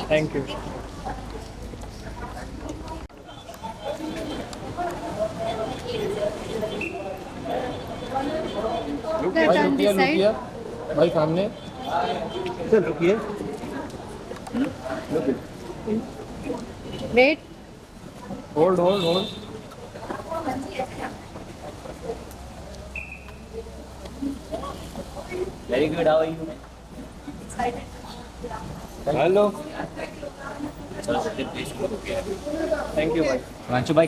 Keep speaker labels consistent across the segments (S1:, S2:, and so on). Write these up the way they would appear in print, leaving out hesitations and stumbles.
S1: Thank you.
S2: भाई रुकिए रुकिए, भाई सामने
S1: चल रुकिए।
S3: Wait.
S2: Hold hold hold.
S1: Very good, how are you? Hello. Thank you भाई।
S4: हिमांशु भाई,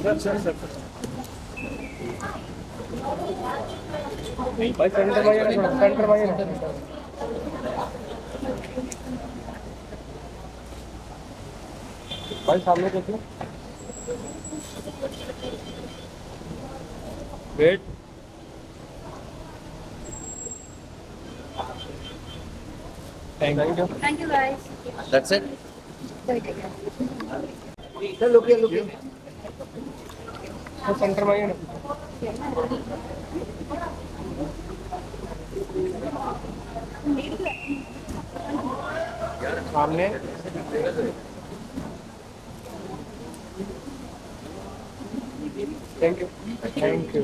S1: सर भाई सेंटर में आइए ना, थोड़ा सेंटर में आइए ना। भाई सामने देखिए। Wait. Thank you.
S3: Thank you guys.
S4: That's it.
S1: चल रुकिए रुकिए। तो सेंटर में आइए ना। सामने। Thank you. Thank you.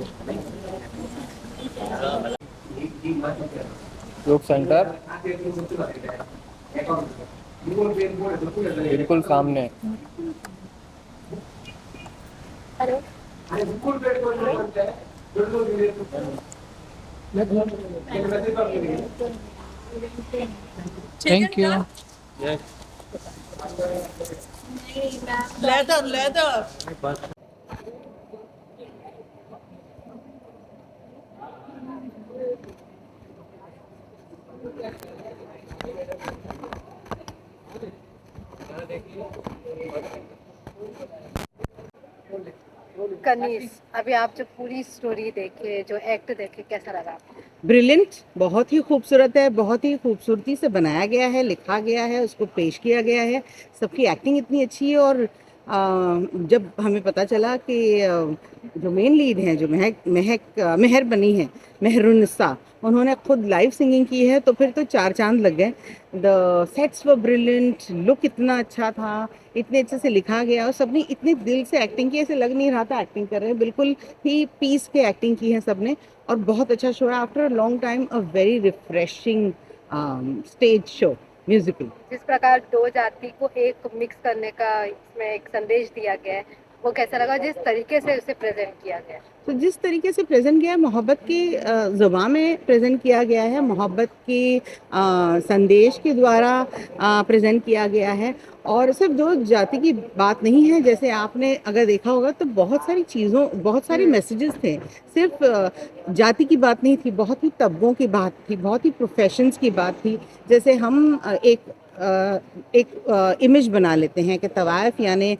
S1: Look centre, बिल्कुल सामने।
S3: Hello.
S4: Thank you.
S5: Leather leather.
S3: Kaneez, अभी आप जो पूरी स्टोरी देखे, जो एक्ट देखे, कैसा लगा आपको?
S5: ब्रिलियंट, बहुत ही खूबसूरत है, बहुत ही खूबसूरती से बनाया गया है, लिखा गया है, उसको पेश किया गया है। सबकी एक्टिंग इतनी अच्छी है। और जब हमें पता चला कि जो मेन लीड हैं, जो मेहर बनी है, मेहरुन्निसा, उन्होंने खुद लाइव सिंगिंग की है, तो फिर तो चार चांद लग गए। The sets were brilliant, look इतना अच्छा था, इतने अच्छे से लिखा गया और सबने इतने दिल से एक्टिंग की, ऐसे लग नहीं रहा था एक्टिंग कर रहे हैं, बिल्कुल ही पीस के एक्टिंग की है सबने। और बहुत अच्छा शो है। After a long time a very refreshing stage show, musical.
S3: जिस प्रकार दो जाति को एक मिक्स करने का इसमें एक संदेश दिया गया है, वो कैसा लगा? जिस तरीके से उसे प्रेजेंट किया गया है।
S5: तो जिस तरीके से प्रेजेंट किया है, मोहब्बत की ज़ुबान में प्रेजेंट किया गया है, मोहब्बत की संदेश के द्वारा प्रेजेंट किया गया है। और सिर्फ दो जाति की बात नहीं है, जैसे आपने अगर देखा होगा तो बहुत सारी चीज़ों, बहुत सारे मैसेजेस थे। सिर्फ जाति की बात नहीं थी, बहुत ही तबकों की बात थी, बहुत ही प्रोफेशंस की बात थी। जैसे हम एक इमेज बना लेते हैं कि तवाइफ यानी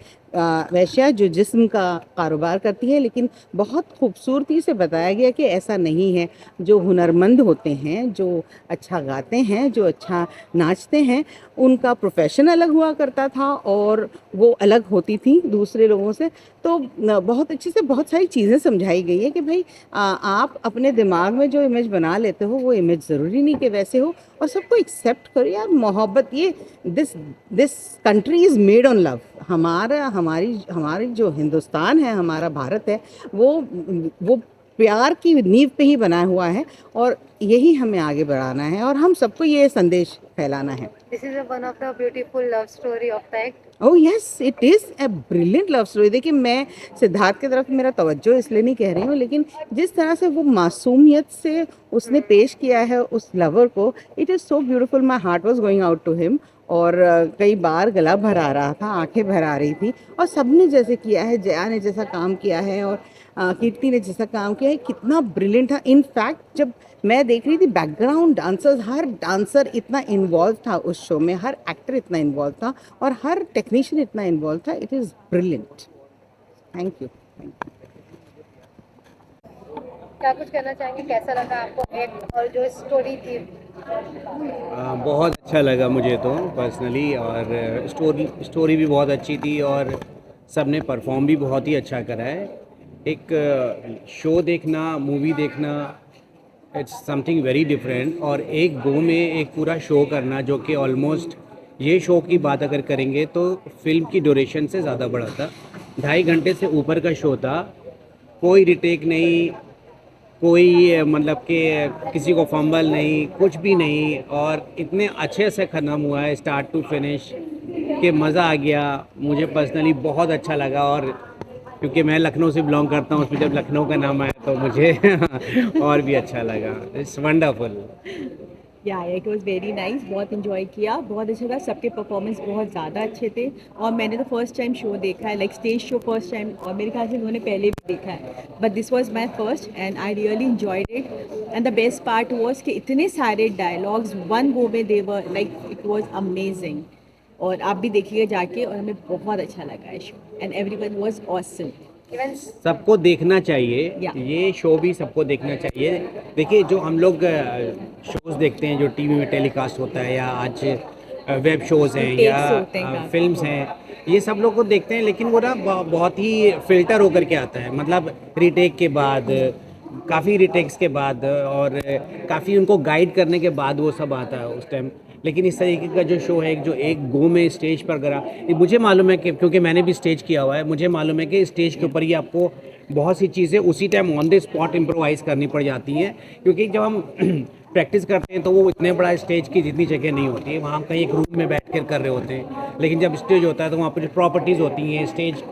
S5: वैश्या जो जिस्म का कारोबार करती है, लेकिन बहुत खूबसूरती से बताया गया कि ऐसा नहीं है। जो हुनरमंद होते हैं, जो अच्छा गाते हैं, जो अच्छा नाचते हैं, उनका प्रोफेशन अलग हुआ करता था और वो अलग होती थी दूसरे लोगों से। तो बहुत अच्छे से बहुत सारी चीज़ें समझाई गई है कि भाई आप अपने दिमाग में जो इमेज बना लेते हो, वो इमेज ज़रूरी नहीं कि वैसे हो, और सबको एक्सेप्ट करो यार। मोहब्बत, ये this this country is made on love. हमारी हमारी जो हिंदुस्तान है, हमारा भारत है, वो प्यार की नींव पे ही बना हुआ है, और यही हमें आगे बढ़ाना है और हम सबको ये संदेश फैलाना है।
S3: This is one of the beautiful love story of the act.
S5: Oh yes, it is a brilliant love story. देखिए, मैं सिद्धार्थ की तरफ मेरा तवज्जो इसलिए नहीं कह रही हूँ, लेकिन जिस तरह से वो मासूमियत से उसने पेश किया है उस लवर को, it is so beautiful. My heart was going out to him. और कई बार गला भर आ रहा था, आंखें भर आ रही थी। और सबने जैसे किया है, जया ने जैसा काम किया है और कीर्ति ने जैसा काम किया है, कितना ब्रिलियंट था। इनफैक्ट जब मैं देख रही थी बैकग्राउंड डांसर्स, हर डांसर इतना इन्वॉल्व था उस शो में, हर एक्टर इतना इन्वॉल्व था और हर टेक्नीशियन इतना इन्वॉल्व था। It is brilliant. Thank you.
S3: क्या कुछ कहना चाहेंगे? कैसा लगा आपको एक्ट और जो स्टोरी थी?
S6: बहुत अच्छा लगा मुझे तो पर्सनली, और स्टोरी भी बहुत अच्छी थी और सबने परफॉर्म भी बहुत ही अच्छा करा है। एक शो देखना, मूवी देखना इट्स समथिंग वेरी डिफरेंट। और एक गो में एक पूरा शो करना, जो कि ऑलमोस्ट ये शो की बात अगर करेंगे तो फिल्म की ड्यूरेशन से ज़्यादा बड़ा था, 2.5 घंटे से ऊपर का शो था। कोई रिटेक नहीं, कोई मतलब कि किसी को फंबल नहीं, कुछ भी नहीं, और इतने अच्छे से ख़त्म हुआ है स्टार्ट टू फिनिश कि मज़ा आ गया। मुझे पर्सनली बहुत अच्छा लगा, और क्योंकि मैं लखनऊ से बिलोंग करता हूँ, उसमें जब लखनऊ का नाम आया तो मुझे और भी अच्छा लगा। It's wonderful.
S7: या इट वाज वेरी नाइस, बहुत इन्जॉय किया, बहुत अच्छा था। सबके परफॉर्मेंस बहुत ज़्यादा अच्छे थे, और मैंने तो फर्स्ट टाइम शो देखा है, like stage show first time, और मेरे ख्याल से उन्होंने पहले भी देखा है, but this was my first and I really enjoyed it. And the best part was कि इतने सारे डायलॉग्स वन गो में they were like it was amazing. और आप भी देखिएगा जाके, और हमें बहुत अच्छा लगा है show, and everyone was awesome.
S3: Even
S6: सबको देखना चाहिए,
S7: Yeah.
S6: ये शो भी सबको देखना चाहिए। देखिए, जो हम लोग शोज़ देखते हैं जो टीवी में टेलीकास्ट होता है, या आज वेब शोज़ हैं
S7: Takes
S6: या
S7: होते हैं काफ़ी।
S6: फिल्म्स हैं, ये सब लोग को देखते हैं, लेकिन वो ना बहुत ही फ़िल्टर होकर के आता है। मतलब रिटेक के बाद, काफ़ी रिटेक्स के बाद, और काफ़ी उनको गाइड करने के बाद वो सब आता है उस टाइम। लेकिन इस तरीके का जो शो है, जो एक गो में स्टेज पर करा, ये मुझे मालूम है कि क्योंकि मैंने भी स्टेज किया हुआ है, मुझे मालूम है कि स्टेज के ऊपर ही आपको बहुत सी चीज़ें उसी time on the spot improvise करनी पड़ जाती हैं। क्योंकि जब हम प्रैक्टिस करते हैं तो वो इतने बड़ा स्टेज की जितनी जगह नहीं होती है, वहाँ कहीं एक रूम में बैठ कर रहे होते हैं। लेकिन जब स्टेज होता है तो वहाँ पर जो प्रॉपर्टीज़ होती हैं, स्टेज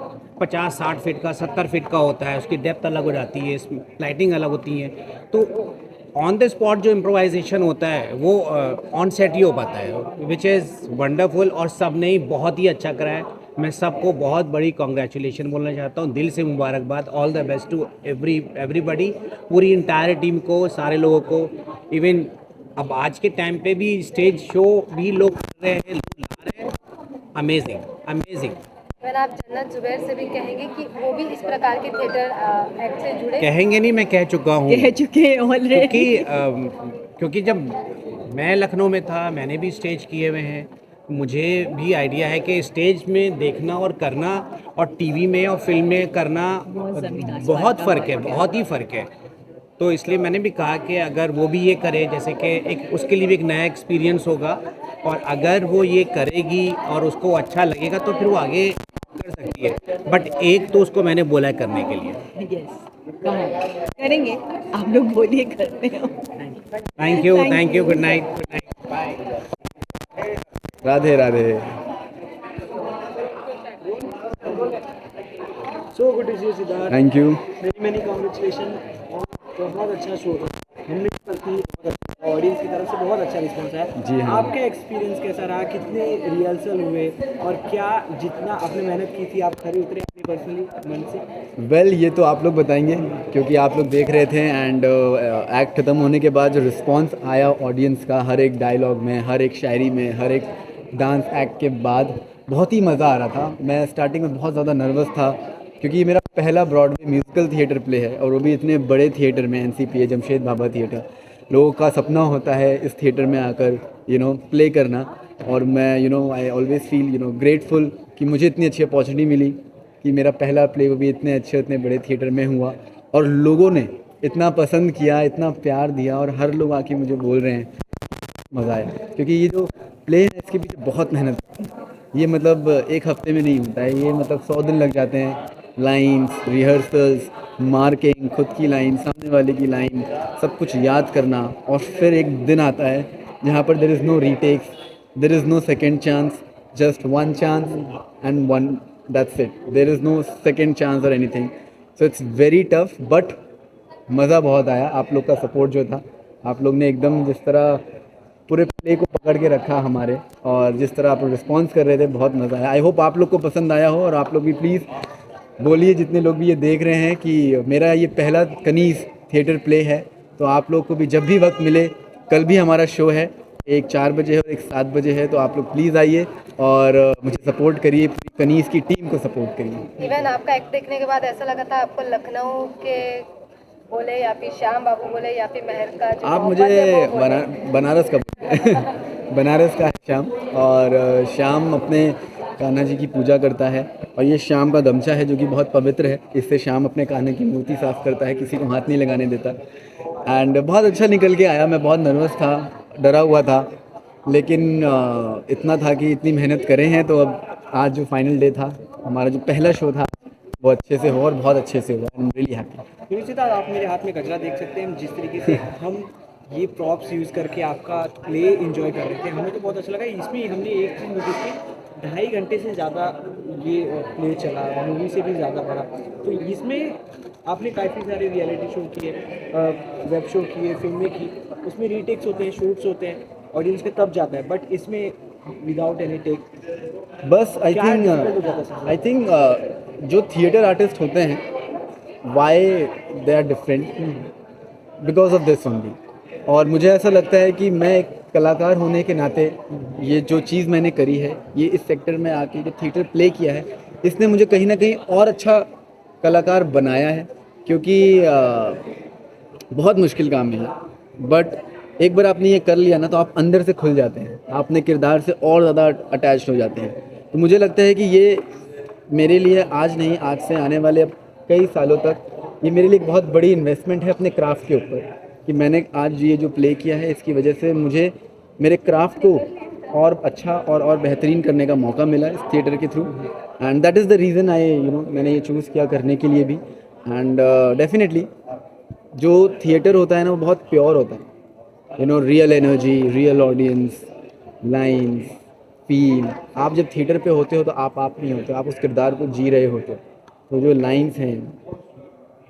S6: 50-60 फीट का, 70 फीट का होता है, उसकी डेप्थ अलग हो जाती है, लाइटिंग अलग होती है, तो ऑन द स्पॉट जो इम्प्रोवाइजेशन होता है वो ऑन सेट ही हो पाता है, विच इज़ वंडरफुल। और सब ने ही बहुत ही अच्छा करा है। मैं सबको बहुत बड़ी कॉन्ग्रेचुलेशन बोलना चाहता हूँ, दिल से मुबारकबाद, all the best to everybody, पूरी इंटायर टीम को, सारे लोगों को। इवन अब आज के टाइम पे भी स्टेज शो भी लोग कर रहे हैं, लोग ला रहे हैं, अमेजिंग अमेजिंग।
S3: इवन आप जन्नत जुबैर से भी कहेंगे कि वो भी इस प्रकार के थिएटर एक्ट से जुड़े।
S6: कहेंगे नहीं, मैं कह चुका हूँ,
S7: कह चुके हैं ऑलरेडी।
S6: क्योंकि जब मैं लखनऊ में था, मैंने भी स्टेज किए हुए हैं, मुझे भी आइडिया है कि स्टेज में देखना और करना और टीवी में और फिल्म में करना बहुत फ़र्क है, बहुत ही फ़र्क है। तो इसलिए मैंने भी कहा कि अगर वो भी ये करे, जैसे कि एक उसके लिए भी एक नया एक्सपीरियंस होगा, और अगर वो ये करेगी और उसको अच्छा लगेगा तो फिर वो आगे कर सकती है। बट एक तो उसको मैंने बोला है करने के लिए।
S7: यस, करेंगे, आप लोग बोलिए, करते हो।
S6: Thank you, good night, bye.
S1: Radhe Radhe.
S2: So good to see you Siddharth,
S1: thank you.
S2: Many congratulation. और बहुत अच्छा शो था, हमने ऑडियंस की तरफ से बहुत अच्छा रिस्पॉन्स आया।
S1: जी हाँ।
S2: आपका एक्सपीरियंस कैसा रहा, कितने रिहर्सल हुए, और क्या जितना आपने मेहनत की थी आप खरे उतरे अपनी पर्सनली मन से?
S1: वेल ये तो आप लोग बताएंगे, क्योंकि आप लोग देख रहे थे। एंड एक्ट ख़त्म होने के बाद जो रिस्पांस आया ऑडियंस का, हर एक डायलॉग में, हर एक शायरी में, हर एक डांस एक्ट के बाद, बहुत ही मज़ा आ रहा था। मैं स्टार्टिंग में बहुत ज़्यादा नर्वस था, क्योंकि ये मेरा पहला ब्रॉडवे म्यूज़िकल थिएटर प्ले है, और वो भी इतने बड़े थिएटर में, NCPA जमशेद बाबा थिएटर। लोगों का सपना होता है इस थिएटर में आकर प्ले करना, और मैं आई ऑलवेज़ फील ग्रेटफुल कि मुझे इतनी अच्छी अपॉर्चुनिटी मिली कि मेरा पहला प्ले वो भी इतने अच्छे, इतने बड़े थिएटर में हुआ, और लोगों ने इतना पसंद किया, इतना प्यार दिया, और हर लोग आके मुझे बोल रहे हैं मज़ा आया। क्योंकि ये जो प्ले है इसके पीछे बहुत मेहनत है, ये मतलब एक हफ्ते में नहीं होता है, ये मतलब 100 दिन लग जाते हैं। लाइंस, रिहर्सल्स, मार्किंग, खुद की लाइन, सामने वाले की लाइन, सब कुछ याद करना, और फिर एक दिन आता है जहाँ पर there is no retakes, there is no second chance, just one chance and one, that's it, there is no second chance और anything. So it's very tough, but मज़ा बहुत आया। आप लोग का सपोर्ट जो था, आप लोग ने एकदम जिस तरह पूरे प्ले को पकड़ के रखा हमारे, और जिस तरह आप लोग रिस्पॉन्स कर रहे थे, बहुत मज़ा आया। आई होप आप लोग को पसंद आया हो, और आप लोग भी प्लीज़ बोलिए, जितने लोग भी ये देख रहे हैं, कि मेरा ये पहला कनीज़ थिएटर प्ले है। तो आप लोग को भी जब भी वक्त मिले, कल भी हमारा शो है, एक 4 बजे है और एक 7 बजे है, तो आप लोग प्लीज़ आइए और मुझे सपोर्ट करिए, पूरी कनीज़ की टीम को सपोर्ट करिए।
S3: इवन आपका एक्ट देखने के बाद ऐसा लगा था आपको लखनऊ के बोले या फिर श्याम बाबू बोले या फिर महर का जो
S1: आप
S3: मोहब्बत
S1: मुझे
S3: है वो बोले।
S1: बनारस का बनारस का है श्याम, और श्याम अपने कान्हा जी की पूजा करता है, और ये श्याम का गमछा है जो कि बहुत पवित्र है। इससे श्याम अपने कान्हा की मूर्ति साफ़ करता है, किसी को हाथ नहीं लगाने देता। एंड बहुत अच्छा निकल के आया। मैं बहुत नर्वस था, डरा हुआ था, लेकिन इतना था कि इतनी मेहनत करे हैं तो अब आज जो फाइनल डे था, हमारा जो पहला शो था, वो अच्छे से हो और बहुत अच्छे से हुआ। I am really happy.
S2: Nishchita, आप मेरे हाथ में गजरा देख सकते हैं। जिस तरीके से हम ये प्रॉप्स यूज़ करके आपका प्ले इंजॉय कर रहे थे, हमें तो बहुत अच्छा लगा। इसमें हमने एक चीज़ नोटिस की, 2.5 घंटे से ज़्यादा ये प्ले चला, मूवी से भी ज़्यादा बड़ा। तो इसमें आपने काफ़ी सारे रियलिटी शो किए, वेब शो किए, फिल्में की, उसमें रीटेक्स होते हैं, शूट्स होते हैं, ऑडियंस के तब जाता है, बट इसमें विदाउट एनी टेक।
S1: बस आई
S2: क्या difficult हो जाता है?
S1: थिंक जो थिएटर आर्टिस्ट होते हैं, why they are different because of this only. और मुझे ऐसा लगता है कि मैं एक कलाकार होने के नाते ये जो चीज़ मैंने करी है, ये इस सेक्टर में आके जो थिएटर प्ले किया है, इसने मुझे कहीं ना कहीं और अच्छा कलाकार बनाया है। क्योंकि बहुत मुश्किल काम है, बट एक बार आपने ये कर लिया ना, तो आप अंदर से खुल जाते हैं, आप अपने किरदार से और ज़्यादा अटैच हो जाते हैं। तो मुझे लगता है कि ये मेरे लिए आज नहीं, आज से आने वाले अब कई सालों तक ये मेरे लिए एक बहुत बड़ी इन्वेस्टमेंट है अपने क्राफ्ट के ऊपर, कि मैंने आज ये जो प्ले किया है, इसकी वजह से मुझे मेरे क्राफ्ट को और अच्छा और बेहतरीन करने का मौका मिला इस थिएटर के through. And that is the reason मैंने ये चूज़ किया करने के लिए भी। एंड डेफिनेटली जो थिएटर होता है ना, वो बहुत प्योर होता है। Real energy, real audience, lines, feel. आप जब थिएटर पे होते हो तो आप नहीं होते, आप उस किरदार को जी रहे होते हो। तो जो लाइंस हैं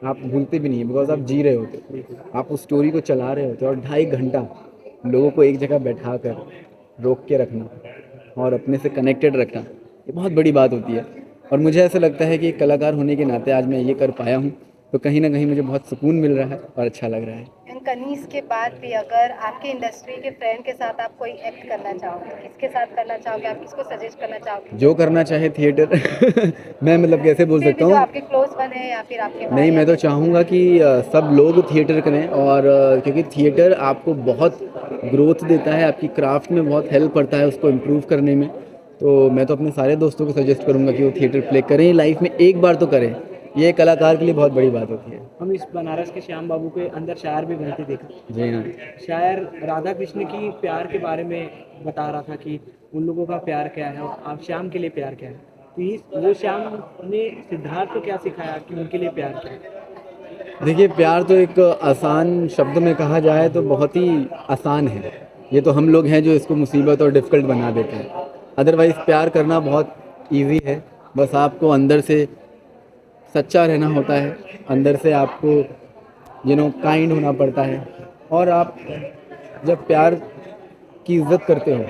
S1: आप भूलते भी नहीं है, बिकॉज आप जी रहे होते हो, आप उस स्टोरी को चला रहे होते हो। और 2.5 घंटा लोगों को एक जगह बैठा कर रोक के रखना और अपने से कनेक्टेड रखना, ये बहुत बड़ी बात होती है। और मुझे ऐसा लगता है कि एक कलाकार होने के नाते आज मैं ये कर पाया हूँ, तो कहीं ना कहीं मुझे बहुत सुकून मिल रहा है और अच्छा लग रहा है।
S3: एंड कनीज के बाद भी अगर आपके इंडस्ट्री के फ्रेंड के साथ आप कोई एक्ट करना चाहो तो किसके साथ करना चाहोगे, आप किसको सजेस्ट करना चाहोगे?
S1: जो करना चाहे थिएटर मैं मतलब कैसे बोल
S3: फिर भी
S1: सकता
S3: जो
S1: हूँ,
S3: आपके क्लोज वन है या फिर आपके
S1: नहीं, मैं तो चाहूँगा कि सब लोग थिएटर करें। और क्योंकि थिएटर आपको बहुत ग्रोथ देता है, आपकी क्राफ्ट में बहुत हेल्प करता है उसको इम्प्रूव करने में। तो मैं तो अपने सारे दोस्तों को सजेस्ट करूँगा कि वो थिएटर प्ले करें, लाइफ में एक बार तो करें। ये कलाकार के लिए बहुत बड़ी बात होती है।
S2: हम इस बनारस के श्याम बाबू के अंदर शायर भी बनते देखा।
S1: जी हाँ।
S2: शायर राधा कृष्ण की प्यार के बारे में बता रहा था कि उन लोगों का प्यार क्या है और आप श्याम के लिए प्यार क्या है। तो वो श्याम ने सिद्धार्थ को क्या सिखाया कि उनके लिए प्यार क्या है?
S1: देखिए, प्यार तो एक आसान शब्द में कहा जाए तो बहुत ही आसान है। ये तो हम लोग हैं जो इसको मुसीबत और डिफ़िकल्ट बना देते हैं। अदरवाइज़ प्यार करना बहुत इजी है। बस आपको अंदर से सच्चा रहना होता है, अंदर से आपको काइंड होना पड़ता है। और आप जब प्यार की इज़्ज़त करते हो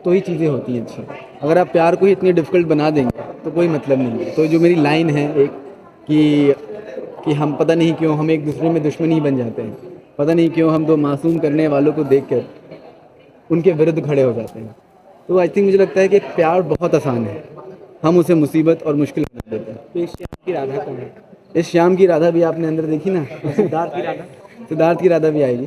S1: तो ही चीज़ें होती हैं अच्छी। अगर आप प्यार को ही इतनी डिफ़िकल्ट बना देंगे तो कोई मतलब नहीं है। तो जो मेरी लाइन है एक कि हम पता नहीं क्यों हम एक दूसरे में दुश्मन ही बन जाते हैं, पता नहीं क्यों हम दो मासूम करने वालों को देखकर उनके विरुद्ध खड़े हो जाते हैं। तो आई थिंक मुझे लगता है कि प्यार बहुत आसान है, हम उसे मुसीबत और मुश्किल बना देते हैं।
S2: तो इस श्याम की राधा कौन है?
S1: इस श्याम की राधा भी आपने अंदर देखी ना,
S2: सिद्धार्थ की राधा।
S1: सिद्धार्थ की राधा भी आएगी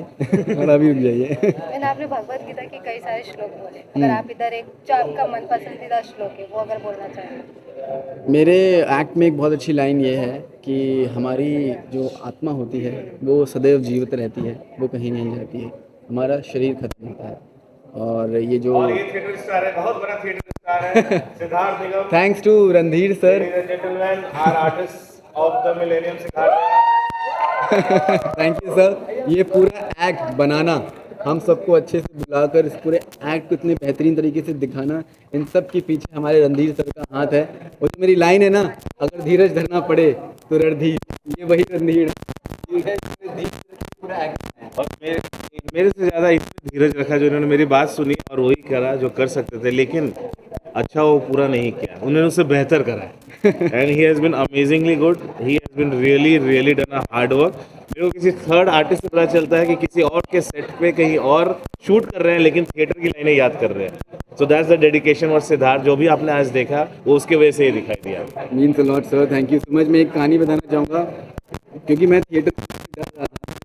S1: और अभी रुक जाइए।
S3: मैंने आपने भगवत गीता के कई सारे श्लोक बोले, अगर आप इधर एक जो आपका मन पसंदीदा श्लोक है वो अगर बोलना चाहें?
S1: मेरे एक्ट में एक बहुत अच्छी लाइन ये है कि हमारी जो आत्मा होती है वो सदैव जीवित रहती है, वो कहीं नहीं जाती है, हमारा शरीर खत्म होता है। और ये जो
S8: थिएटर स्टार है, बहुत बड़ा थिएटर स्टार है Siddharth Nigam.
S1: Thanks to Randhir sir,
S8: gentleman, our artist of the millennium Siddharth.
S1: Thank you sir. ये पूरा एक्ट बनाना, हम सबको अच्छे से बुलाकर इस पूरे एक्ट को इतने बेहतरीन तरीके से दिखाना, इन सब के पीछे हमारे रणधीर सर का हाथ है। और जो मेरी लाइन है ना, अगर धीरज धरना पड़े तो रणधीर, ये वही रणधीर है। पूरा एक्ट
S8: और मेरे से ज़्यादा इसमें धीरज रखा जो इन्होंने मेरी बात सुनी और वही करा जो कर सकते थे, लेकिन अच्छा वो पूरा नहीं किया, उन्होंने उससे बेहतर करा है। And he has been amazingly good, he has been really done a hard work. मेरे को किसी थर्ड आर्टिस्ट से पता चलता है कि किसी और के सेट पे कहीं और शूट कर रहे हैं लेकिन थिएटर की लाइनें याद कर रहे हैं। So that's the dedication. और सिद्धार्थ जो भी आपने आज देखा वो उसके वजह से ही दिखाई दिया।
S1: Means a lot sir, thank you so much. मैं एक कहानी बताना चाहूँगा, क्योंकि मैं थिएटर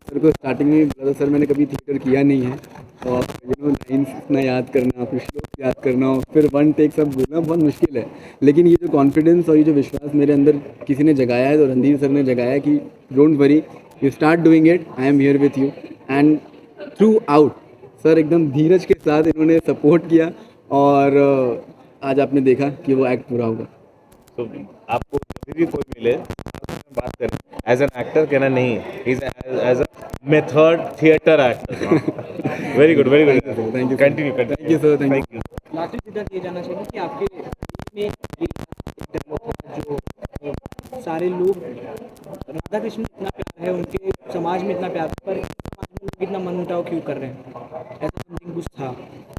S1: सर को स्टार्टिंग में बोला था, सर मैंने कभी थिएटर किया नहीं है और लाइन्स इतना याद करना, फिर श्लोक याद करना, फिर वन टेक सब बोलना बहुत मुश्किल है। लेकिन ये जो कॉन्फिडेंस और ये जो विश्वास मेरे अंदर किसी ने जगाया है, तो रणधीर सर ने जगाया कि don't worry, you start doing it, I am here with you. And through out sir एकदम धीरज के साथ इन्होंने सपोर्ट किया और आज आपने देखा कि वो एक्ट पूरा होगा।
S8: तो आपको कभी भी कोई मिले बात करें एज एन एक्टर, कहना नहीं, as a method theatre actor. Very good, very good,
S1: Thank you, sir.
S8: Continue
S1: Thank you, sir. Thank you.
S2: Last में सिद्धार्थ ये जानना चाहिए कि आपके में ये एक dialogue था जो सारे लोग राधा कृष्ण में इतना प्यार है, उनके समाज में इतना प्यार है, पर समाज में लोग इतना मनमुटाव क्यों कर रहे हैं, ऐसा समथिंग कुछ था।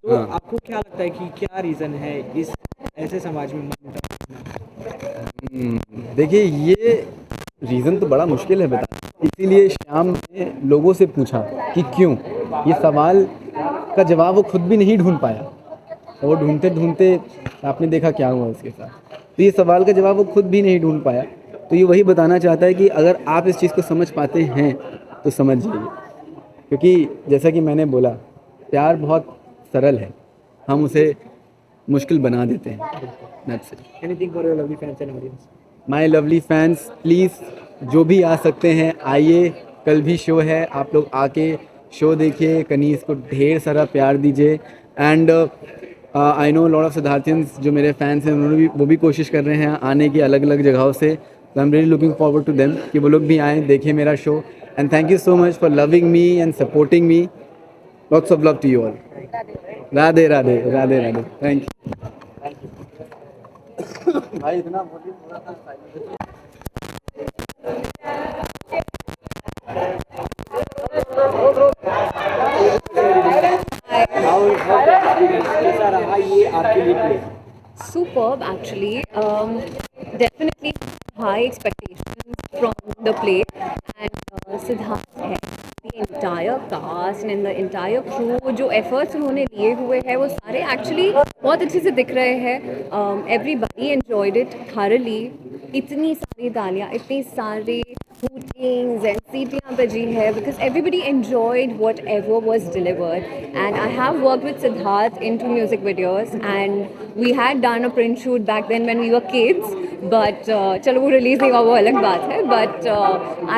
S2: तो
S1: हाँ।
S2: आपको क्या लगता है कि क्या रीज़न है इस ऐसे समाज में मनमुटाव?
S1: देखिए ये रीज़न तो बड़ा मुश्किल है बता, इसीलिए श्याम ने लोगों से पूछा कि क्यों। ये सवाल का जवाब वो खुद भी नहीं ढूंढ पाया, और वो ढूंढते ढूंढते आपने देखा क्या हुआ उसके साथ। तो ये सवाल का जवाब वो खुद भी नहीं ढूंढ पाया। तो ये वही बताना चाहता है कि अगर आप इस चीज़ को समझ पाते हैं तो समझ जाइए, क्योंकि जैसा कि मैंने बोला प्यार बहुत सरल है, हम उसे मुश्किल बना देते हैं। That's it.
S2: Anything for your lovely fans and audience?
S1: My lovely fans, please जो भी आ सकते हैं आइए, कल भी शो है, आप लोग आके शो देखिए, कनीज़ को ढेर सारा प्यार दीजिए। And I know lot of Siddharthians जो मेरे फैंस हैं उन्होंने भी वो भी कोशिश कर रहे हैं आने की अलग अलग जगहों से। तो I am really looking forward to them कि वो लोग भी आएँ, देखें मेरा शो। And thank you so much for loving me and supporting me. Lots of love to you all. Radhe Radhe Radhe Radhe. Thank you भाई, इतना बोलिए थोड़ा सा silent।
S2: कैसा रहा ये आपके लिए play?
S9: Superb, actually. Definitely high expectations from the play, and Siddharth है, the entire cast and the entire crew जो efforts उन्होंने लिए हुए हैं वो सारे actually बहुत अच्छे से दिख रहे हैं। Everybody enjoyed it thoroughly. इतनी सारी तालियाँ, इतनी सारी hootings and सीटियाँ बजी है because everybody enjoyed whatever was delivered. And I have worked with Siddharth into music videos, and we had done a print shoot back then when we were kids. But चलो वो release नहीं हुआ वो अलग बात है. But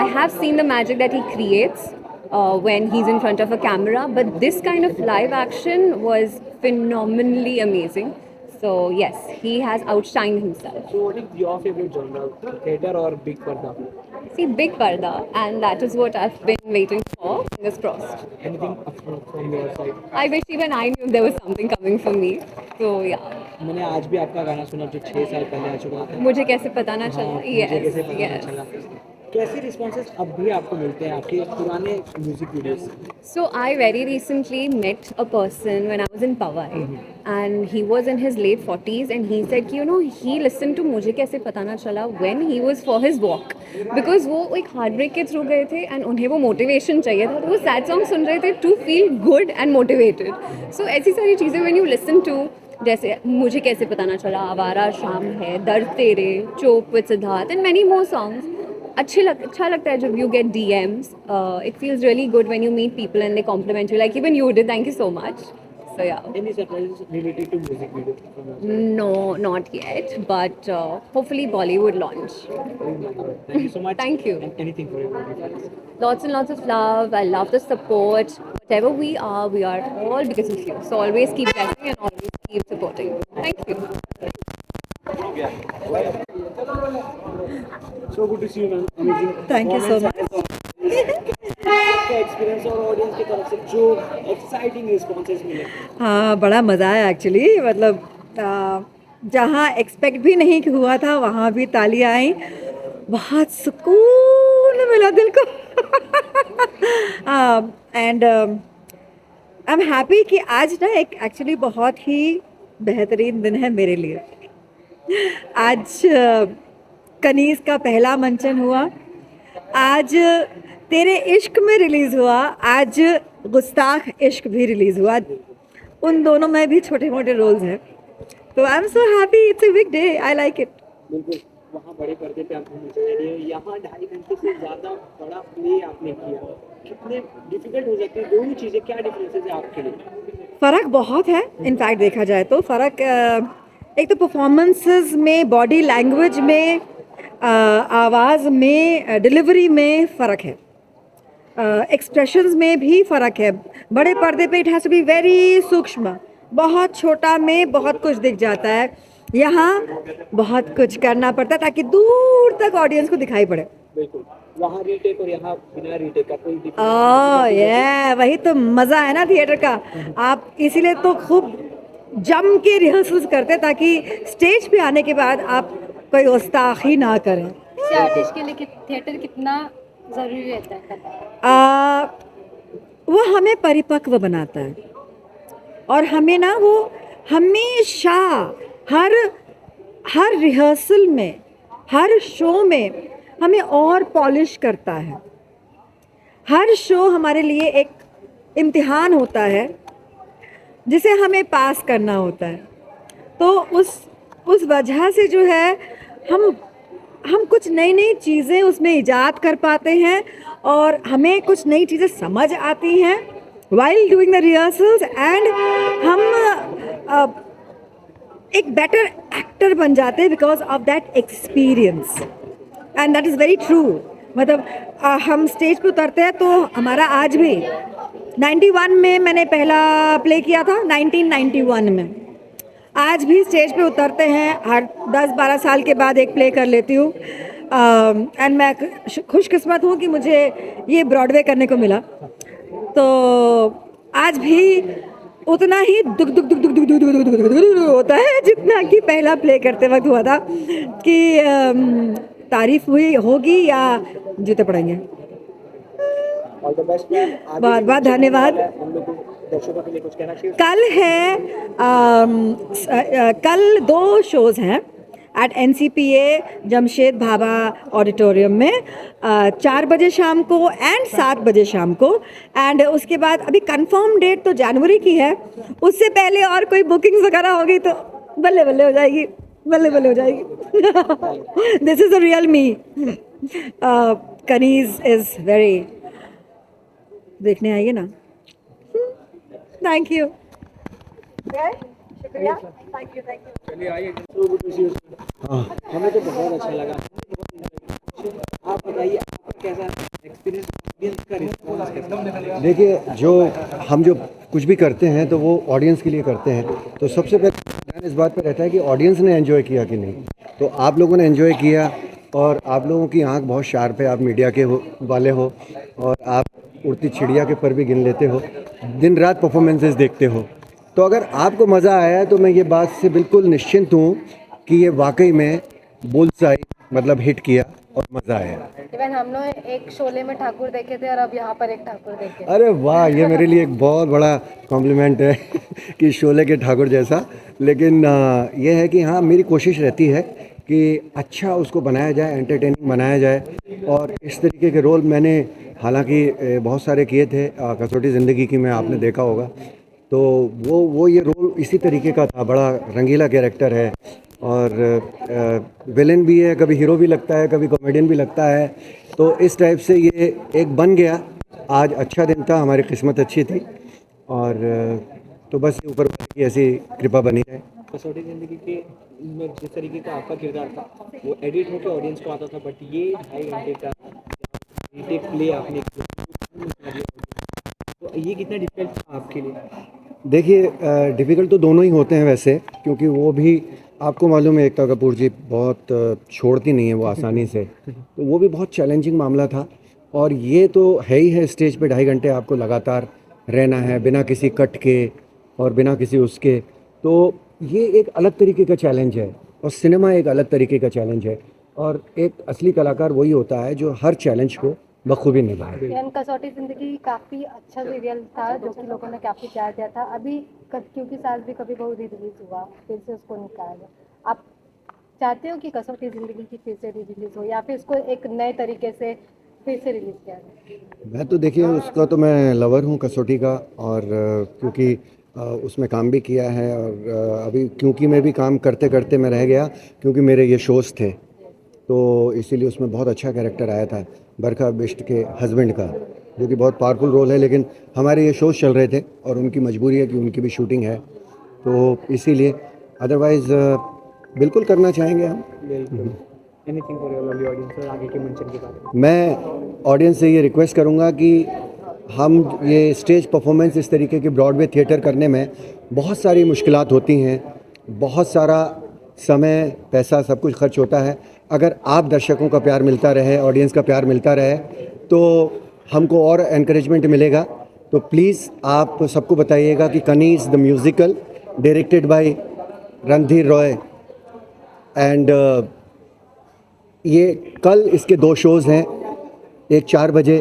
S9: I have seen the magic that he creates when he's in front of a camera. But this kind of live action was phenomenally amazing. So yes, he has outshined himself.
S2: So what is your favorite genre, theater or big parda?
S9: See, big parda, and that is what I've been waiting for. Fingers crossed.
S2: Anything from your side?
S9: I wish even I knew there was something coming for me. So yeah.
S2: मैंने आज भी आपका गाना सुना जो 6 साल पहले आ चुका था।
S9: मुझे कैसे पता ना चला?
S2: हाँ, मुझे कैसे
S9: Yes,
S2: पता
S9: yes.
S2: चला? कैसे रिस्पॉन्सेस अब भी आपको मिलते हैं आपके पुराने म्यूजिक वीडियोस से?
S9: So I very recently met a person when I was in Powai, and he was in his late 40s, and he said कि he listened to मुझे कैसे पता ना चला when he was for his walk, because वो एक heartbreak के through गए थे and उन्हें वो motivation चाहिए था, तो वो sad song सुन रहे थे to feel good and motivated. So ऐसी सारी चीज़ें when you listen to, जैसे मुझे कैसे पता ना चला, आवारा शाम है, दर्द तेरे, chop with Siddharth and many more songs. अच्छा लगता है जब you get DMs. It feels really good when you meet people and they compliment you, like even you did. Thank you so much. So yeah.
S2: Any surprises related to music videos from your side?
S9: No, not yet, but hopefully Bollywood launch.
S2: Thank you so much.
S9: Thank you.
S2: And anything for your fans?
S9: Lots and lots of love. I love the support. Whatever we are all because of you. So always keep blessing and always keep supporting. Thank you.
S2: So good to see you, man. Amazing.
S7: Thank you so much.
S2: आपका experience और audience की तरफ से जो exciting responses मिले?
S7: हाँ, बड़ा मज़ा आया एक्चुअली। मतलब जहाँ एक्सपेक्ट भी नहीं हुआ था वहाँ भी तालियां आई, बहुत सुकून मिला दिल को। एंड आई एम हैप्पी कि आज ना एक एक्चुअली बहुत ही बेहतरीन दिन है मेरे लिए। आज कनीज़ का पहला मंचन हुआ, आज तेरे इश्क में रिलीज़ हुआ, आज गुस्ताख इश्क भी रिलीज़ हुआ। उन दोनों में भी छोटे मोटे रोल्स हैं, तो I am so happy. It's a big day, I like it.
S2: बिल्कुल, वहाँ बड़े पर्दे पे आपको नजर आ रही है, यहाँ 2.5 घंटे से ज़्यादा बड़ा प्ले आपने किया। कितने डिफिकल्ट हो जाती है दोनों चीज़ें, क्या डिफरेंसेस है आपके लिए?
S7: फ़र्क बहुत है। इनफैक्ट देखा जाए तो फ़र्क एक तो परफॉर्मेंसेस में, बॉडी लैंग्वेज में, आवाज़ में, डिलीवरी में फ़र्क है।
S10: एक्सप्रेशंस में भी फ़र्क है। बड़े पर्दे पे it has to be very सूक्ष्म, बहुत छोटा में बहुत कुछ दिख जाता है, यहाँ बहुत कुछ करना पड़ता है ताकि दूर तक ऑडियंस को दिखाई पड़े।
S2: बिल्कुल, वहाँ रीटेक और यहाँ बिना रीटेक का कोई difference
S10: ये वही तो मज़ा है ना थिएटर का। आप इसीलिए तो खूब जम के रिहर्सल्स करते हैं ताकि स्टेज पे आने के बाद आप कोई गुस्ताखी ना करें।
S3: आर्टिस्ट के लिए थिएटर कितना ज़रूरी रहता है?
S10: वो हमें परिपक्व बनाता है और हमें ना वो हमेशा हर रिहर्सल में, हर शो में हमें और पॉलिश करता है। हर शो हमारे लिए एक इम्तिहान होता है जिसे हमें पास करना होता है। तो उस वजह से जो है हम कुछ नई नई चीज़ें उसमें इजाद कर पाते हैं और हमें कुछ नई चीज़ें समझ आती हैं while doing the rehearsals, and हम एक बेटर एक्टर बन जाते हैं because of that experience, and that is very true. मतलब हम स्टेज पे उतरते हैं तो हमारा आज भी 91 में मैंने पहला प्ले किया था, 1991 में, आज भी स्टेज पे उतरते हैं, हर 10-12 साल के बाद एक प्ले कर लेती हूँ। एंड मैं खुशकिस्मत हूँ कि मुझे ये ब्रॉडवे करने को मिला, तो आज भी उतना ही दुख दुख दुख दुख दुख दुख दुख दुख दुख होता है जितना कि पहला प्ले करते वक्त हुआ था कि तारीफ हुई होगी या जूते पड़ेंगे।
S2: All the best ma'am.
S10: बहुत बहुत धन्यवाद।
S2: हम लोग दर्शकों के लिए कुछ कहना चाहिए?
S10: कल 2 शोज़ हैं at NCPA Jamshed Bhabha auditorium में, 4 बजे शाम को एंड 7 बजे शाम को। एंड उसके बाद अभी कंफर्म डेट तो जनवरी की है, उससे पहले और कोई बुकिंग्स वगैरह होगी तो बल्ले बल्ले हो जाएगी, बल्ले बल्ले हो जाएगी। This is the real me. Kaneez is very, देखने आइए ना। थैंक यू, शुक्रिया, थैंक यू।
S2: चलिए आइए। हमें तो बहुत अच्छा लगा। आप बताइए आपका कैसा एक्सपीरियंस, ऑडियंस का रिस्पॉन्स कैसा?
S11: देखिए, हम जो कुछ भी करते हैं तो वो ऑडियंस के लिए करते हैं, तो सबसे पहले ध्यान इस बात पे रहता है कि ऑडियंस ने एंजॉय किया कि नहीं। तो आप लोगों ने एंजॉय किया और आप लोगों की आंख बहुत शार्प है, आप मीडिया के वाले हो और आप उड़ती चिड़िया के पर भी गिन लेते हो, दिन रात परफॉर्मेंसेस देखते हो। तो अगर आपको मज़ा आया तो मैं ये बात से बिल्कुल निश्चिंत हूँ कि ये वाकई में बुल्सआई मतलब हिट किया और मज़ा आया।
S3: इवन हम लोग एक शोले में ठाकुर देखे थे और अब यहाँ पर एक ठाकुर देखे।
S11: अरे वाह, ये मेरे लिए एक बहुत बड़ा कॉम्प्लीमेंट है कि शोले के ठाकुर जैसा। लेकिन ये है कि हाँ, मेरी कोशिश रहती है कि अच्छा उसको बनाया जाए, एंटरटेनिंग बनाया जाए। और इस तरीके के रोल मैंने हालांकि बहुत सारे किए थे, कसौटी ज़िंदगी की में आपने देखा होगा, तो वो ये रोल इसी तरीके का था। बड़ा रंगीला कैरेक्टर है और विलेन भी है, कभी हीरो भी लगता है, कभी कॉमेडियन भी लगता है। तो इस टाइप से ये एक बन गया। आज अच्छा दिन था, हमारी किस्मत अच्छी थी और तो बस ऊपर वाले की ऐसी कृपा बनी है।
S2: कसौटी ज़िंदगी के में जिस तरीके का आपका किरदार था वो एडिट होकर ऑडियंस को आता था, बट ये 2.5 घंटे का रीटेक प्ले आपने, तो ये कितना डिफिकल्ट था आपके लिए?
S11: देखिए, डिफ़िकल्ट तो दोनों ही होते हैं वैसे, क्योंकि वो भी आपको मालूम है एकता कपूर जी बहुत छोड़ती नहीं है वो आसानी से, तो वो भी बहुत चैलेंजिंग मामला था। और ये तो है ही है, स्टेज पे 2.5 घंटे आपको लगातार रहना है बिना किसी कट के और बिना किसी उसके, तो ये एक अलग तरीके का चैलेंज है और सिनेमा एक अलग तरीके का चैलेंज है। और एक असली कलाकार वही होता है जो हर चैलेंज को बखूबी निभाए।
S3: कसौटी ज़िंदगी काफ़ी अच्छा सीरियल था जो कि लोगों ने काफ़ी प्यार दिया था। अभी क्योंकि सास भी कभी बहू रिलीज़ हुआ, फिर से उसको निकाला गया। आप चाहते हो कि कसौटी ज़िंदगी की फिर से रिलीज़ हो या फिर उसको एक नए तरीके से फिर से रिलीज़ किया जाए?
S11: मैं तो देखिए उसका तो मैं लवर हूँ कसौटी का, और क्योंकि उसमें काम भी किया है और अभी क्योंकि मैं भी काम करते करते मैं रह गया, क्योंकि मेरे ये शोज़ थे तो इसीलिए उसमें बहुत अच्छा कैरेक्टर आया था बरखा बिष्ट के हस्बैंड का, जो कि बहुत पावरफुल रोल है। लेकिन हमारे ये शोज़ चल रहे थे और उनकी मजबूरी है कि उनकी भी शूटिंग है, तो इसीलिए अदरवाइज़ बिल्कुल करना चाहेंगे हम।
S2: Anything for your lovely audience और आगे के मंचन के बारे में।
S11: मैं ऑडियंस से ये रिक्वेस्ट करूँगा कि हम ये स्टेज परफॉर्मेंस इस तरीके के ब्रॉडवे थिएटर करने में बहुत सारी मुश्किलात होती हैं, बहुत सारा समय पैसा सब कुछ खर्च होता है। अगर आप दर्शकों का प्यार मिलता रहे, ऑडियंस का प्यार मिलता रहे तो हमको और एनकरेजमेंट मिलेगा। तो प्लीज़ आप सबको बताइएगा कि Kaneez the musical directed by Randhir Roy and ये कल इसके 2 शोज़ हैं, एक 4 बजे,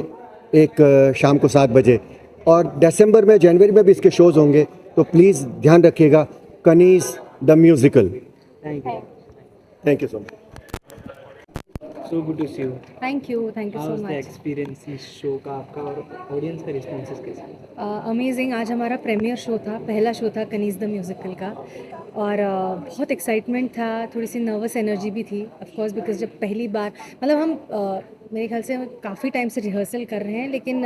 S11: एक शाम को 7 बजे, और दिसंबर में जनवरी में भी इसके शोज़ होंगे। तो प्लीज़ ध्यान रखिएगा, Kaneez the musical. Thank you so much.
S2: So good to see you.
S3: Thank you so
S2: how was the
S3: much.
S2: Experience इस शो का आपका और ऑडियंस का रिस्पॉन्सेस कैसे?
S3: अमेजिंग। आज हमारा प्रीमियर शो था, पहला शो था कनीज़ द म्यूज़िकल का, और बहुत एक्साइटमेंट था, थोड़ी सी नर्वस एनर्जी भी थी ऑफ कोर्स, बिकॉज जब पहली बार, मतलब हम मेरे ख्याल से काफ़ी टाइम से रिहर्सल कर रहे हैं, लेकिन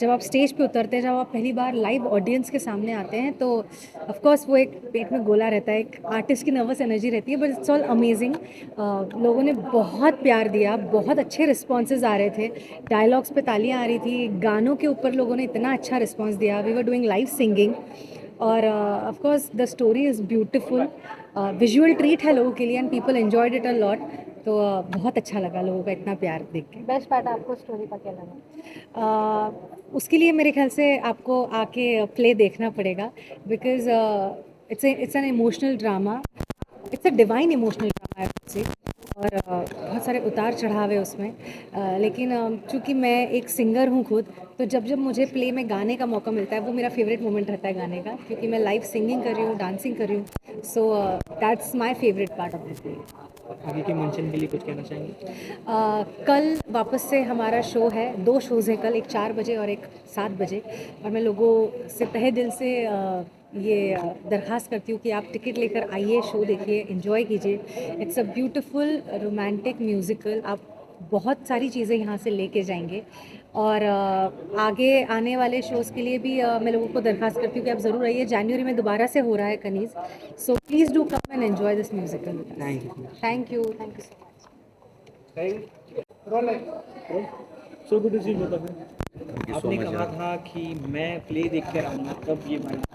S3: जब आप स्टेज पे उतरते हैं, जब आप पहली बार लाइव ऑडियंस के सामने आते हैं, तो ऑफ कोर्स वो एक पेट में गोला रहता है, एक आर्टिस्ट की नर्वस एनर्जी रहती है, बट इट्स ऑल अमेजिंग। लोगों ने बहुत प्यार दिया, बहुत अच्छे रिस्पॉन्सेज आ रहे थे, डायलॉग्स पे तालियां आ रही थी, गानों के ऊपर लोगों ने इतना अच्छा रिस्पॉन्स दिया। We were doing live singing, और of course the story is beautiful, visual treat है लोगों के लिए, and people enjoyed it a lot. तो बहुत अच्छा लगा लोगों का इतना प्यार देख के। बेस्ट पार्ट आपको स्टोरी का क्या लगा? उसके लिए मेरे ख्याल से आपको आके प्ले देखना पड़ेगा, because it's an emotional drama, it's a divine emotional drama I would say, और बहुत सारे उतार चढ़ाव है उसमें। लेकिन चूँकि मैं एक सिंगर हूँ खुद, तो जब जब मुझे प्ले में गाने का मौका मिलता है, वो मेरा फेवरेट मोमेंट रहता है गाने का, क्योंकि मैं लाइव सिंगिंग कर रही हूँ, डांसिंग कर रही हूँ। So that's my favourite part of the play.
S2: आगे के मंचन के लिए कुछ कहना चाहेंगे?
S3: कल वापस से हमारा शो है, 2 शोज़ हैं कल, एक 4 बजे और एक 7 बजे, और मैं लोगों से तहे दिल से ये दरख्वास्त करती हूँ कि आप टिकट लेकर आइए, शो देखिए, एंजॉय कीजिए। It's a beautiful romantic musical, आप बहुत सारी चीज़ें यहाँ से लेके जाएंगे। और आगे आने वाले शोज़ के लिए भी मैं लोगों को दरख्वास्त करती हूँ कि आप ज़रूर आइए। जनवरी में दोबारा से हो रहा है Kaneez, so please do come and enjoy this musical.
S2: Thank you.
S3: Thank you so much.
S2: So good to see you. आपने कहा था कि मैं प्ले देख कर आऊँगा, तब ये माइंड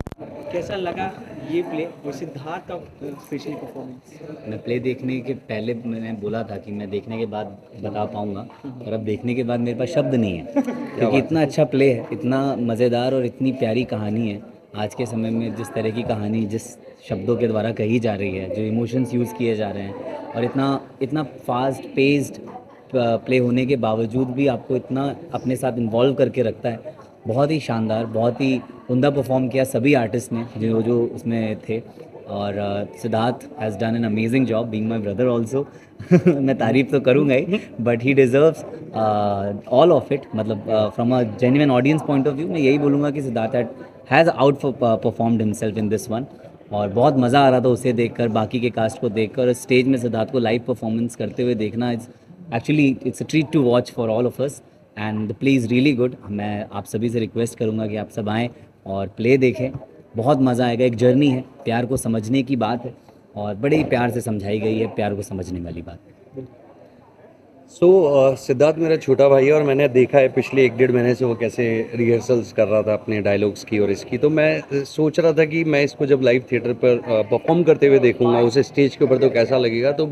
S2: कैसा लगा ये प्ले और सिद्धार्थ का स्पेशली परफॉर्मेंस?
S4: मैं प्ले देखने के पहले मैंने बोला था कि मैं देखने के बाद बता पाऊँगा, और अब देखने के बाद मेरे पास शब्द नहीं है, क्योंकि इतना अच्छा प्ले है, इतना मज़ेदार और इतनी प्यारी कहानी है। आज के समय में जिस तरह की कहानी जिस शब्दों के द्वारा कही जा रही है, जो इमोशंस यूज़ किए जा रहे हैं, और इतना फास्ट पेस्ड प्ले होने के बावजूद भी आपको इतना अपने साथ इन्वॉल्व करके रखता है। बहुत ही शानदार, बहुत ही उम्दा परफॉर्म किया सभी आर्टिस्ट ने जो उसमें थे, और Siddharth has done an amazing job, being my brother also. मैं तारीफ़ तो करूँगा ही, but he deserves all of it. मतलब from a genuine audience point of view मैं यही बोलूँगा कि Siddharth has outperformed himself in this one, और बहुत मज़ा आ रहा था उसे देखकर, बाकी के कास्ट को देखकर, और स्टेज में सिद्धार्थ को लाइव परफॉर्मेंस करते हुए देखना it's a treat to watch for all of us, and the play is really good. मैं आप सभी से रिक्वेस्ट करूँगा कि आप सब आएँ और प्ले देखें, बहुत मज़ा आएगा। एक जर्नी है, प्यार को समझने की बात है, और बड़े ही प्यार से समझाई गई है, प्यार को समझने वाली बात है।
S11: सिद्धार्थ मेरा छोटा भाई है, और मैंने देखा है पिछले 1-1.5 महीने से वो कैसे रिहर्सल्स कर रहा था अपने डायलॉग्स की और इसकी। तो मैं सोच रहा था कि मैं इसको जब लाइव थिएटर पर परफॉर्म करते हुए देखूंगा, उसे स्टेज के ऊपर तो कैसा लगेगा। तो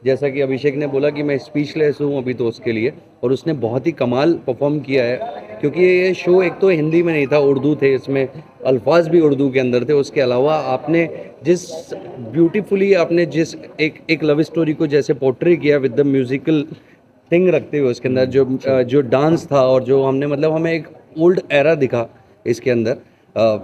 S11: जैसा कि अभिषेक ने बोला कि मैं स्पीचलेस हूँ अभी तो उसके लिए, और उसने बहुत ही कमाल परफॉर्म किया है, क्योंकि ये शो एक तो हिंदी में नहीं था, उर्दू थे, इसमें अल्फाज भी उर्दू के अंदर थे। उसके अलावा आपने जिस ब्यूटीफुली आपने जिस एक लव स्टोरी को जैसे पोर्ट्रे किया विद द म्यूजिकल थिंग रखते हुए उसके अंदर जो डांस था, और जो हमने मतलब हमें एक ओल्ड एरा दिखा इसके अंदर।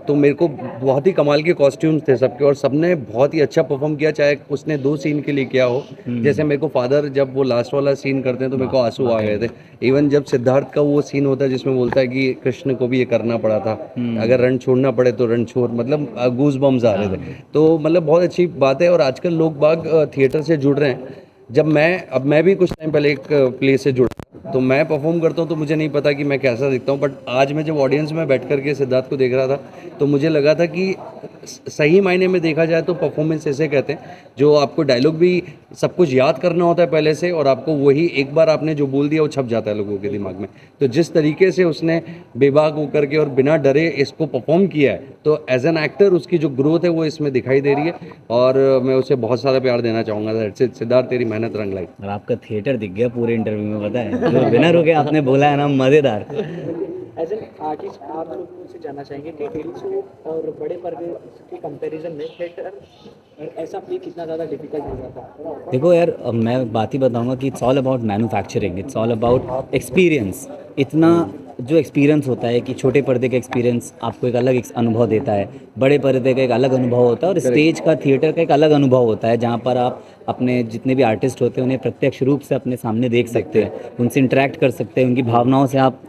S11: तो मेरे को बहुत ही कमाल के कॉस्ट्यूम्स थे सबके, और सबने बहुत ही अच्छा परफॉर्म किया, चाहे उसने 2 सीन के लिए किया हो। जैसे मेरे को फादर जब वो लास्ट वाला सीन करते हैं तो मेरे को आंसू आ गए थे। इवन जब सिद्धार्थ का वो सीन होता है जिसमें बोलता है कि कृष्ण को भी ये करना पड़ा था, अगर रण छोड़ना पड़े तो रण छोड़, मतलब गूज बम्स आ रहे थे। तो मतलब बहुत अच्छी बात है, और आजकल लोग बाग थिएटर से जुड़ रहे हैं। अब मैं भी कुछ टाइम पहले एक प्ले से जुड़ा,
S12: तो मैं परफॉर्म करता हूँ तो मुझे नहीं पता कि मैं कैसा दिखता हूँ, बट आज मैं जब ऑडियंस में बैठ करके सिद्धार्थ को देख रहा था तो मुझे लगा था कि सही मायने में देखा जाए तो परफॉर्मेंस ऐसे कहते हैं जो आपको डायलॉग भी सब कुछ याद करना होता है पहले से, और आपको वही एक बार आपने जो बोल दिया वो छप जाता है लोगों के दिमाग में। तो जिस तरीके से उसने बेबाक होकर के और बिना डरे इसको परफॉर्म किया है, तो एज एन एक्टर उसकी जो ग्रोथ है वो इसमें दिखाई दे रही है, और मैं उसे बहुत सारा प्यार देना चाहूँगा। सिद्धार्थ तेरी मेहनत रंग लाई।
S4: और आपका थिएटर दिख गया पूरे इंटरव्यू में, पता है जो विनर हो गया आपने बोला है ना, मज़ेदार।
S2: एज एन आर्टिस्ट आप लोगों से जानना चाहेंगे कि टीवी शो और बड़े पर्दे के कंपैरिजन में थिएटर ऐसा प्ले कितना ज़्यादा डिफिकल्ट हो जाता है?
S4: देखो यार, अब मैं बात ही बताऊंगा कि it's all about manufacturing, it's all about experience. इतना जो एक्सपीरियंस होता है कि छोटे पर्दे का एक्सपीरियंस आपको एक अलग अनुभव देता है, बड़े पर्दे का एक अलग अनुभव होता है, और स्टेज का, थिएटर का एक अलग अनुभव होता है, जहाँ पर आप अपने जितने भी आर्टिस्ट होते हैं उन्हें प्रत्यक्ष रूप से अपने सामने देख सकते हैं, उनसे इंटरेक्ट कर सकते हैं, उनकी भावनाओं से आप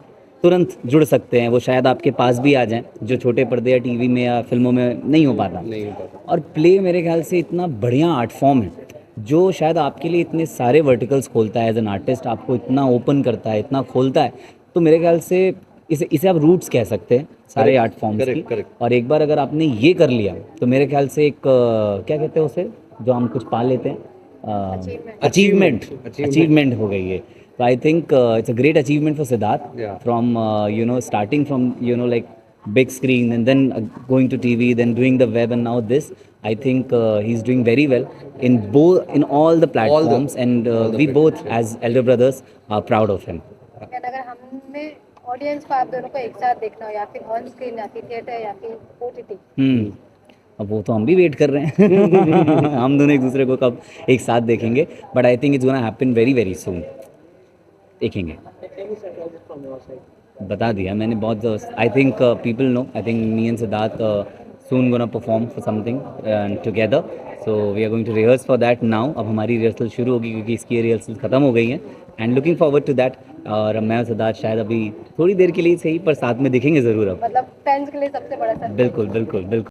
S4: तुरंत जुड़ सकते हैं, वो शायद आपके पास भी आ जाएं, जो छोटे पर्दे या टीवी में या फिल्मों में नहीं हो पाता। और प्ले मेरे ख्याल से इतना बढ़िया आर्ट फॉर्म है जो शायद आपके लिए इतने सारे वर्टिकल्स खोलता है, एज एन आर्टिस्ट आपको इतना ओपन करता है, इतना खोलता है। तो मेरे ख्याल से इसे आप रूट्स कह सकते हैं सारे आर्ट फॉर्म्स की। और एक बार अगर आपने ये कर लिया तो मेरे ख्याल से एक क्या कहते हैं उसे, जो हम कुछ पा लेते हैं, अचीवमेंट हो गई है। So I think it's a great achievement for Siddharth, from starting from like big screen and then going to TV, then doing the web, and now this. I think he's doing very well in all the platforms, and we both as elder brothers are proud of him.
S3: अगर हमने audience को आप दोनों को एक साथ देखना हो, या फिर ऑन स्क्रीन, या फिर थिएटर, या फिर OTT,
S4: अब वो तो हम भी वेट कर रहे हैं हम दोनों एक दूसरे को कब एक साथ देखेंगे, but I think it's gonna happen very very soon. देखेंगे, बता दिया मैंने बहुत। I think people know, I think me and Siddharth soon gonna perform for something together, so we are going to rehearse for that now. अब हमारी rehearsal शुरू होगी क्योंकि इसकी रिहर्सल ख़त्म हो गई है, and looking forward to that. और मैं और सिद्धार्थ शायद अभी थोड़ी देर के लिए सही, पर साथ में दिखेंगे ज़रूर अब।
S3: मतलब फैंस के लिए सबसे बड़ा सरप्राइज।
S4: बिल्कुल बिल्कुल बिल्कुल।